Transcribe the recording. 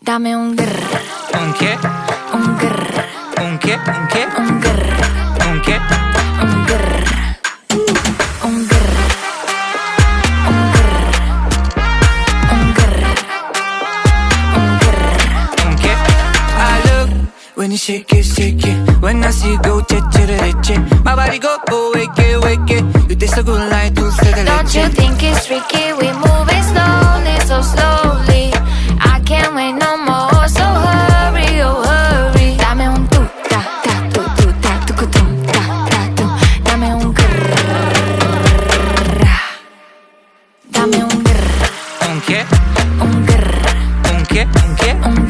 Dame un grr, ¿Un qué? un grr, ¿Un qué? ¿Un qué? un grr, ¿Un qué? un grr, un grr, un grr, un grr, un grr. ¿Un qué? I look when you shake it. When I see you go, che. My body go, wake it. You taste so good like dulce de Don't you leche. think it's tricky? We moving slowly, so slowly. I can't wait no more, so hurry, oh hurry. Dame un tu ta ta tu ta tu tum ta ta tu. Dame un grrr. Dame un grrr, ¿Un qué? un grrr, ¿Un qué? ¿Un qué? un